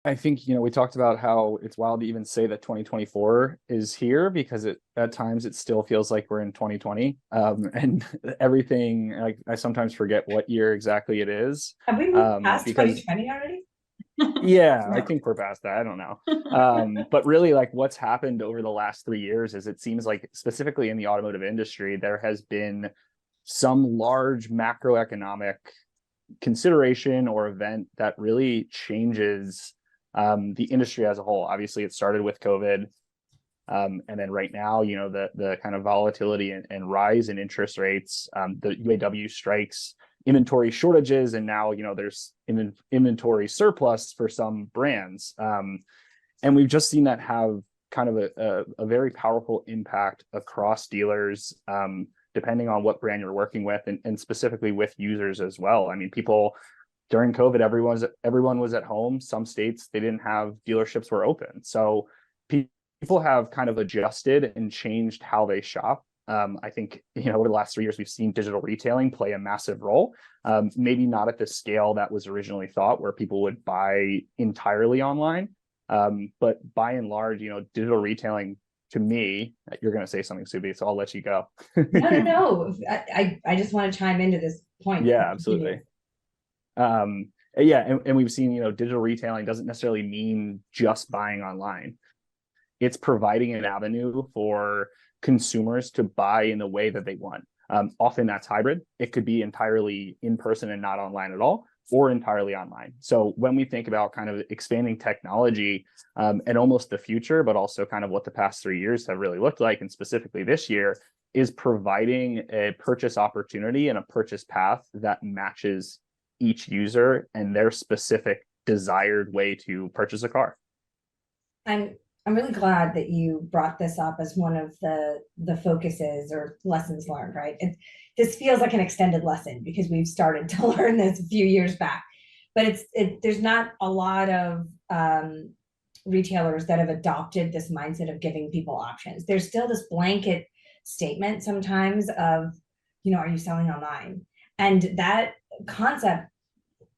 I think, we talked about how it's wild to even say that 2024 is here because at times it still feels like we're in 2020. And everything, like I sometimes forget what year exactly it is. Have we moved past Because 2020 already? yeah, I think we're past that. I don't know. But really like what's happened over the last 3 years is it seems like specifically in the automotive industry, there has been some large macroeconomic consideration or event that really changes the industry as a whole. Obviously, it started with COVID, and then right now, the kind of volatility and rise in interest rates, the UAW strikes, inventory shortages, and now there's inventory surplus for some brands, and we've just seen that have kind of a very powerful impact across dealers. Depending on what brand you're working with, and specifically with users as well. I mean, people during COVID, everyone was at home. Some states they didn't have dealerships were open, so people have kind of adjusted and changed how they shop. I think over the last 3 years we've seen digital retailing play a massive role. Maybe not at the scale that was originally thought, where people would buy entirely online, but by and large, digital retailing. To me, you're going to say something, Subi, so I'll let you go. No, no, no. I just want to chime into this point. Yeah, absolutely. Yeah, and we've seen, digital retailing doesn't necessarily mean just buying online. It's providing an avenue for consumers to buy in the way that they want. Often that's hybrid. It could be entirely in person and not online at all, or entirely online. So when we think about kind of expanding technology, and almost the future, but also kind of what the past 3 years have really looked like, and specifically this year, is providing a purchase opportunity and a purchase path that matches each user and their specific desired way to purchase a car. I'm I'm really glad that you brought this up as one of the focuses or lessons learned, right? This feels like an extended lesson because we've started to learn this a few years back, but there's not a lot of retailers that have adopted this mindset of giving people options. There's still this blanket statement sometimes of, are you selling online? And that concept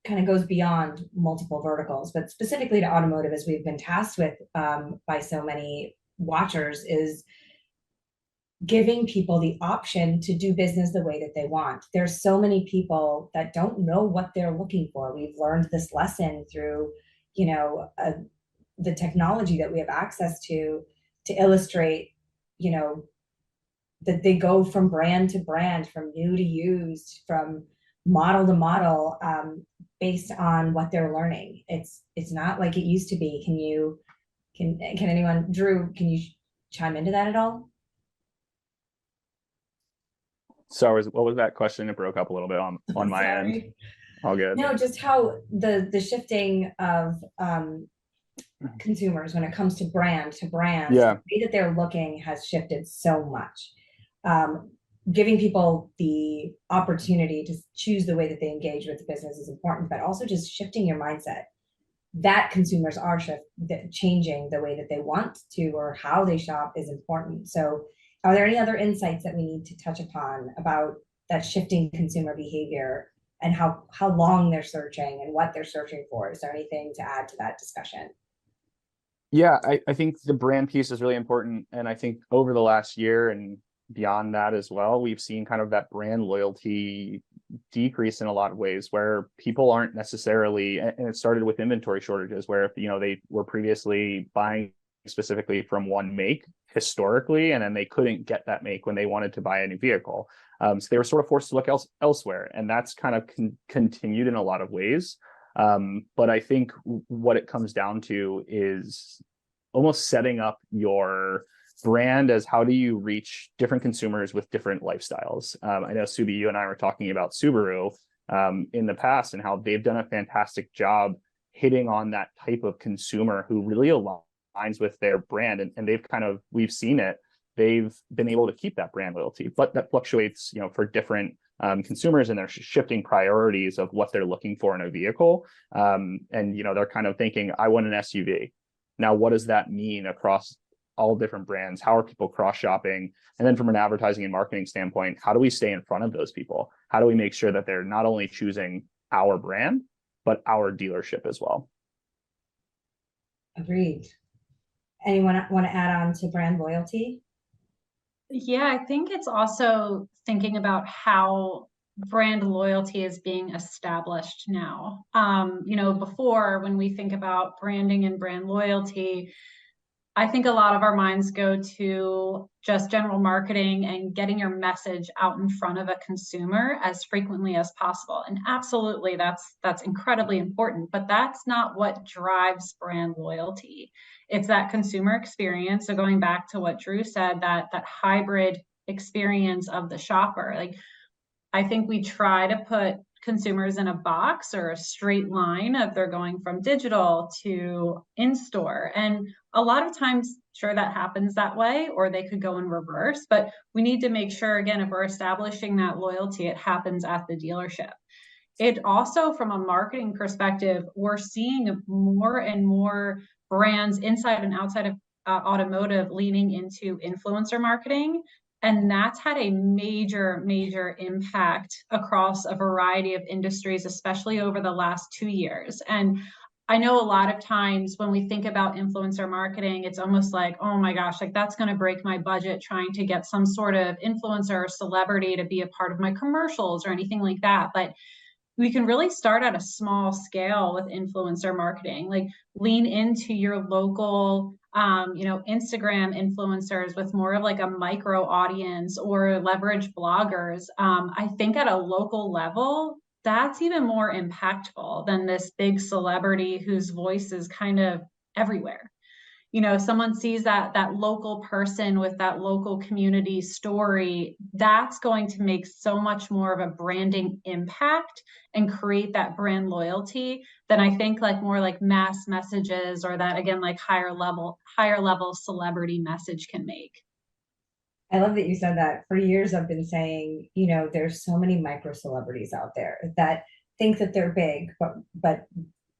kind of goes beyond multiple verticals, but specifically to automotive, as we've been tasked with by so many watchers, is giving people the option to do business the way that they want. There's so many people that don't know what they're looking for. We've learned this lesson through, the technology that we have access to illustrate, you know, that they go from brand to brand, from new to used, from model to model, based on what they're learning. It's not like it used to be. Can anyone, Drew, can you chime into that at all? So what was that question? It broke up a little bit on my end. Sorry. All good. No, just how the shifting of consumers when it comes to brand, the Yeah. way that they're looking has shifted so much. Giving people the opportunity to choose the way that they engage with the business is important, but also just shifting your mindset that consumers are changing the way that they want to or how they shop is important. So, are there any other insights that we need to touch upon about that shifting consumer behavior and how long they're searching and what they're searching for? Is there anything to add to that discussion? Yeah, I think the brand piece is really important. And I think over the last year and beyond that as well, we've seen kind of that brand loyalty decrease in a lot of ways where people aren't necessarily, and it started with inventory shortages where, they were previously buying specifically from one make historically, and then they couldn't get that make when they wanted to buy a new vehicle. So they were sort of forced to look elsewhere. And that's kind of continued in a lot of ways. But I think what it comes down to is almost setting up your brand as how do you reach different consumers with different lifestyles. I know Subi, you and I were talking about Subaru in the past and how they've done a fantastic job hitting on that type of consumer who really aligns with their brand. And we've seen it. They've been able to keep that brand loyalty, but that fluctuates, for different consumers, and they're shifting priorities of what they're looking for in a vehicle. And they're kind of thinking, I want an SUV. Now, what does that mean across all different brands? How are people cross shopping? And then from an advertising and marketing standpoint, how do we stay in front of those people? How do we make sure that they're not only choosing our brand, but our dealership as well? Agreed. Anyone want to add on to brand loyalty? Yeah, I think it's also thinking about how brand loyalty is being established now. Before when we think about branding and brand loyalty, I think a lot of our minds go to just general marketing and getting your message out in front of a consumer as frequently as possible. And absolutely, that's incredibly important, but that's not what drives brand loyalty. It's that consumer experience. So going back to what Drew said, that hybrid experience of the shopper. Like I think we try to put consumers in a box or a straight line of they're going from digital to in-store. And a lot of times, sure, that happens that way, or they could go in reverse. But we need to make sure, again, if we're establishing that loyalty, it happens at the dealership. It also, from a marketing perspective, we're seeing more and more brands inside and outside of automotive leaning into influencer marketing. And that's had a major, major impact across a variety of industries, especially over the last 2 years. And I know a lot of times when we think about influencer marketing, it's almost like, oh my gosh, like that's going to break my budget trying to get some sort of influencer or celebrity to be a part of my commercials or anything like that. But we can really start at a small scale with influencer marketing, like lean into your local Instagram influencers with more of like a micro audience or leverage bloggers. I think at a local level, that's even more impactful than this big celebrity whose voice is kind of everywhere. Someone sees that local person with that local community story, that's going to make so much more of a branding impact and create that brand loyalty than I think like more like mass messages or that again like higher level celebrity message can make. I love that you said that. For years, I've been saying, there's so many micro celebrities out there that think that they're big, but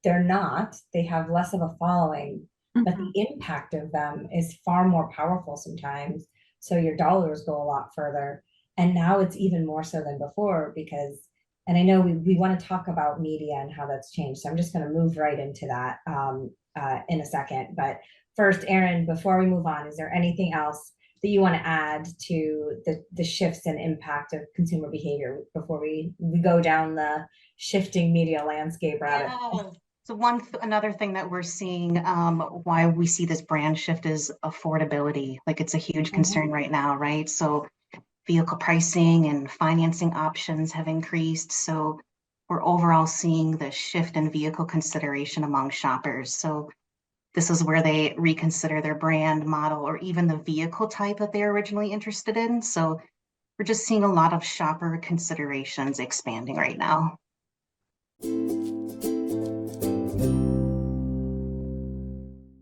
they're not. They have less of a following, but Mhm. the impact of them is far more powerful sometimes. So your dollars go a lot further. And now it's even more so than before because, and I know we want to talk about media and how that's changed. So I'm just going to move right into that in a second. But first, Aaron, before we move on, is there anything else that you want to add to the shifts and impact of consumer behavior before we go down the shifting media landscape rabbit hole? Yeah. So another thing that we're seeing, why we see this brand shift is affordability. Like it's a huge concern right now, right? So vehicle pricing and financing options have increased. So we're overall seeing the shift in vehicle consideration among shoppers. So this is where they reconsider their brand, model, or even the vehicle type that they're originally interested in. So we're just seeing a lot of shopper considerations expanding right now.